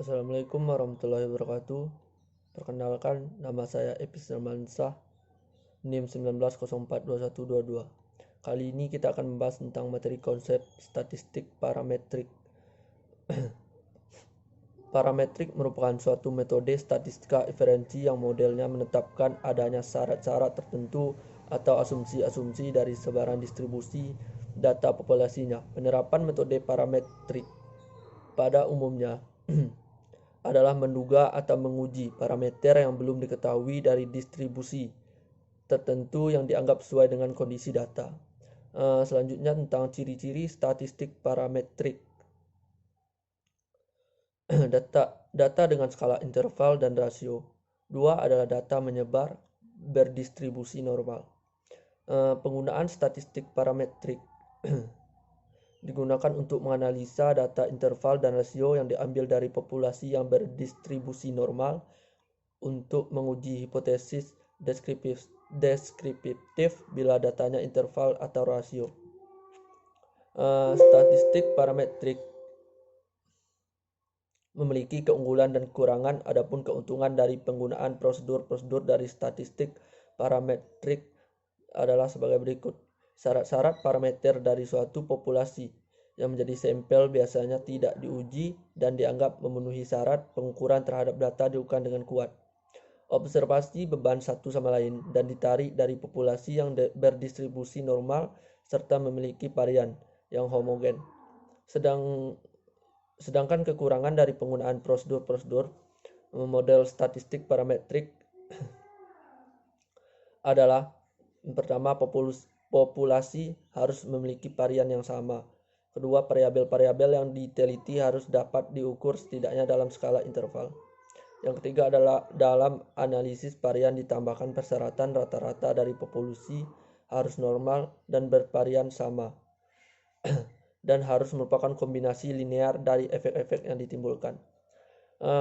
Assalamualaikum warahmatullahi wabarakatuh. Perkenalkan, nama saya Epis Nurmansyah, NIM 19042122. Kali ini kita akan membahas tentang materi konsep statistik parametrik. Parametrik merupakan suatu metode statistika inferensi yang modelnya menetapkan adanya syarat-syarat tertentu atau asumsi-asumsi dari sebaran distribusi data populasinya. Penerapan metode parametrik pada umumnya adalah menduga atau menguji parameter yang belum diketahui dari distribusi tertentu yang dianggap sesuai dengan kondisi data. Selanjutnya tentang ciri-ciri statistik parametrik. Data dengan skala interval dan rasio. Dua adalah data menyebar berdistribusi normal. Penggunaan statistik parametrik digunakan untuk menganalisa data interval dan rasio yang diambil dari populasi yang berdistribusi normal untuk menguji hipotesis deskriptif bila datanya interval atau rasio. Statistik parametrik memiliki keunggulan dan kekurangan, adapun keuntungan dari penggunaan prosedur-prosedur dari statistik parametrik adalah sebagai berikut. Syarat-syarat parameter dari suatu populasi yang menjadi sampel biasanya tidak diuji dan dianggap memenuhi syarat pengukuran terhadap data dilakukan dengan kuat. Observasi beban satu sama lain dan ditarik dari populasi yang berdistribusi normal serta memiliki varian yang homogen. Sedangkan kekurangan dari penggunaan prosedur-prosedur model statistik parametrik adalah pertama, populasi harus memiliki varian yang sama. Kedua, variabel-variabel yang diteliti harus dapat diukur setidaknya dalam skala interval. Yang ketiga adalah dalam analisis varian ditambahkan persyaratan rata-rata dari populasi harus normal dan bervarian sama dan harus merupakan kombinasi linear dari efek-efek yang ditimbulkan.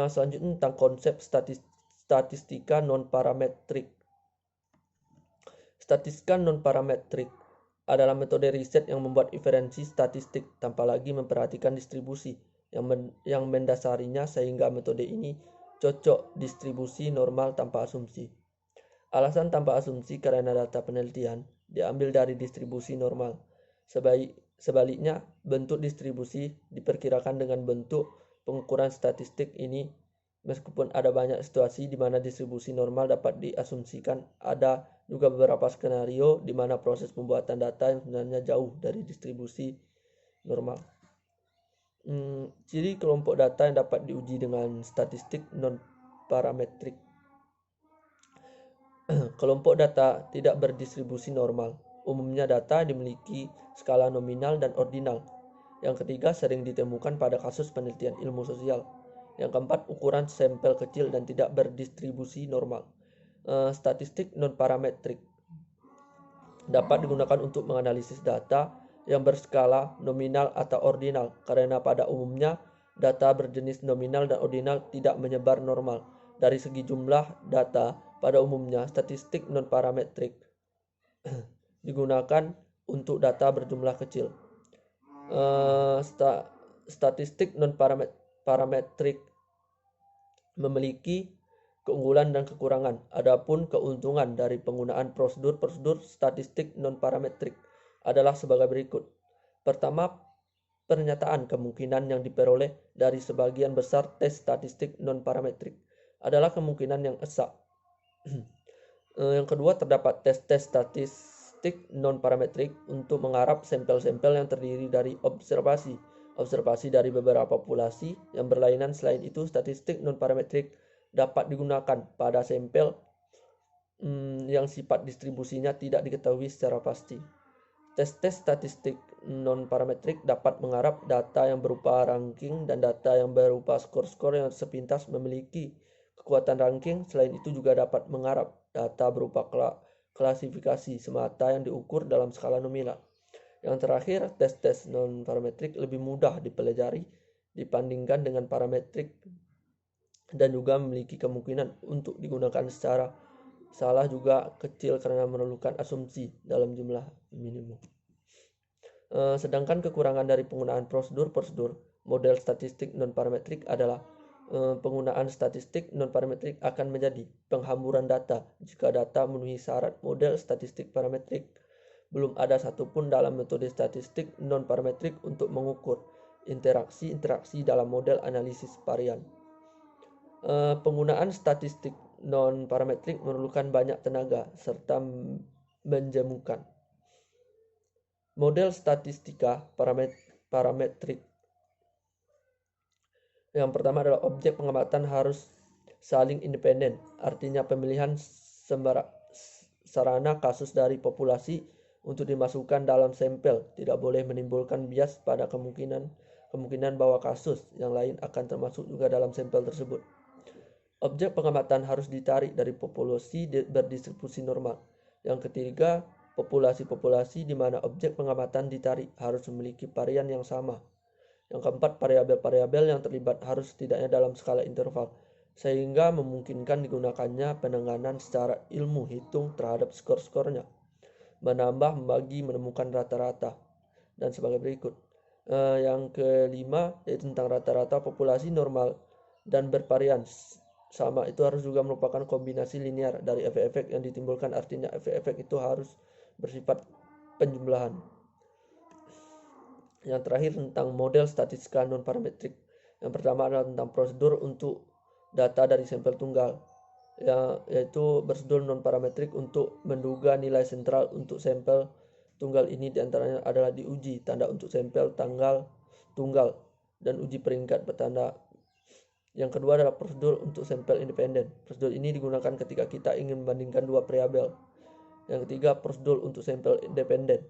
Selanjutnya tentang konsep statistika non-parametrik. Statistika non-parametrik adalah metode riset yang membuat inferensi statistik tanpa lagi memperhatikan distribusi yang mendasarinya, sehingga metode ini cocok distribusi normal tanpa asumsi. Alasan tanpa asumsi karena data penelitian diambil dari distribusi normal. Sebaliknya, bentuk distribusi diperkirakan dengan bentuk pengukuran statistik ini. Meskipun ada banyak situasi di mana distribusi normal dapat diasumsikan, ada juga beberapa skenario di mana proses pembuatan data yang sebenarnya jauh dari distribusi normal. Ciri kelompok data yang dapat diuji dengan statistik non-parametrik. Kelompok data tidak berdistribusi normal. Umumnya data dimiliki skala nominal dan ordinal. Yang ketiga sering ditemukan pada kasus penelitian ilmu sosial. Yang keempat, ukuran sampel kecil dan tidak berdistribusi normal. Statistik non-parametrik dapat digunakan untuk menganalisis data yang berskala nominal atau ordinal, karena pada umumnya data berjenis nominal dan ordinal tidak menyebar normal. Dari segi jumlah data, pada umumnya statistik non-parametrik digunakan untuk data berjumlah kecil. Statistik non-parametrik memiliki keunggulan dan kekurangan. Adapun keuntungan dari penggunaan prosedur-prosedur statistik non-parametrik adalah sebagai berikut. Pertama, pernyataan kemungkinan yang diperoleh dari sebagian besar tes statistik non-parametrik adalah kemungkinan yang esak. Yang kedua, terdapat tes-tes statistik non-parametrik untuk mengharap sampel-sampel yang terdiri dari observasi dari beberapa populasi yang berlainan. Selain itu, statistik non-parametrik dapat digunakan pada sampel yang sifat distribusinya tidak diketahui secara pasti. Tes-tes statistik non-parametrik dapat mengharap data yang berupa ranking dan data yang berupa skor-skor yang sepintas memiliki kekuatan ranking. Selain itu juga dapat mengharap data berupa klasifikasi semata yang diukur dalam skala nominal. Yang terakhir, tes-tes non-parametrik lebih mudah dipelajari dibandingkan dengan parametrik dan juga memiliki kemungkinan untuk digunakan secara salah juga kecil karena memerlukan asumsi dalam jumlah minimum. Sedangkan kekurangan dari penggunaan prosedur-prosedur model statistik non-parametrik adalah Penggunaan statistik non-parametrik akan menjadi penghamburan data jika data memenuhi syarat model statistik parametrik. Belum ada satupun dalam metode statistik non-parametrik untuk mengukur interaksi-interaksi dalam model analisis varian. Penggunaan statistik non-parametrik memerlukan banyak tenaga serta menjemukan. Model statistika parametrik. Yang pertama adalah objek pengamatan harus saling independen, artinya pemilihan sarana kasus dari populasi untuk dimasukkan dalam sampel tidak boleh menimbulkan bias pada kemungkinan bahwa kasus yang lain akan termasuk juga dalam sampel tersebut. Objek pengamatan harus ditarik dari populasi berdistribusi normal. Yang ketiga, populasi-populasi di mana objek pengamatan ditarik harus memiliki varian yang sama. Yang keempat, variabel-variabel yang terlibat harus setidaknya dalam skala interval, sehingga memungkinkan digunakannya penenganan secara ilmu hitung terhadap skor-skornya, menambah, membagi, menemukan rata-rata, dan sebagai berikut. Yang kelima, yaitu tentang rata-rata populasi normal dan bervarian sama itu harus juga merupakan kombinasi linear dari efek-efek yang ditimbulkan, artinya efek-efek itu harus bersifat penjumlahan. Yang terakhir tentang model statistika non-parametrik. Yang pertama adalah tentang prosedur untuk data dari sampel tunggal, yaitu prosedur non-parametrik untuk menduga nilai sentral untuk sampel tunggal. Ini diantaranya adalah diuji tanda untuk sampel tunggal dan uji peringkat bertanda. Yang kedua adalah prosedur untuk sampel independen. Prosedur ini digunakan ketika kita ingin membandingkan dua variabel. Yang ketiga, prosedur untuk sampel independen.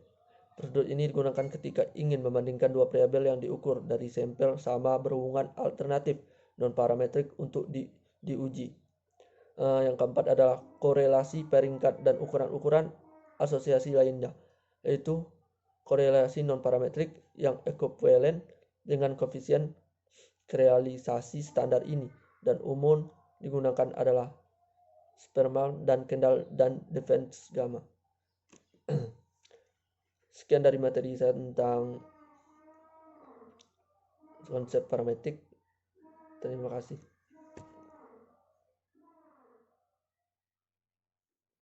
Prosedur ini digunakan ketika ingin membandingkan dua variabel yang diukur dari sampel sama berhubungan alternatif non-parametrik untuk diuji. Yang keempat adalah korelasi peringkat dan ukuran-ukuran asosiasi lainnya, yaitu korelasi non-parametrik yang ekuivalen dengan koefisien realisasi standar ini dan umum digunakan adalah Spearman dan Kendall dan Defense Gamma. Sekian dari materi saya tentang konsep parametrik. Terima kasih.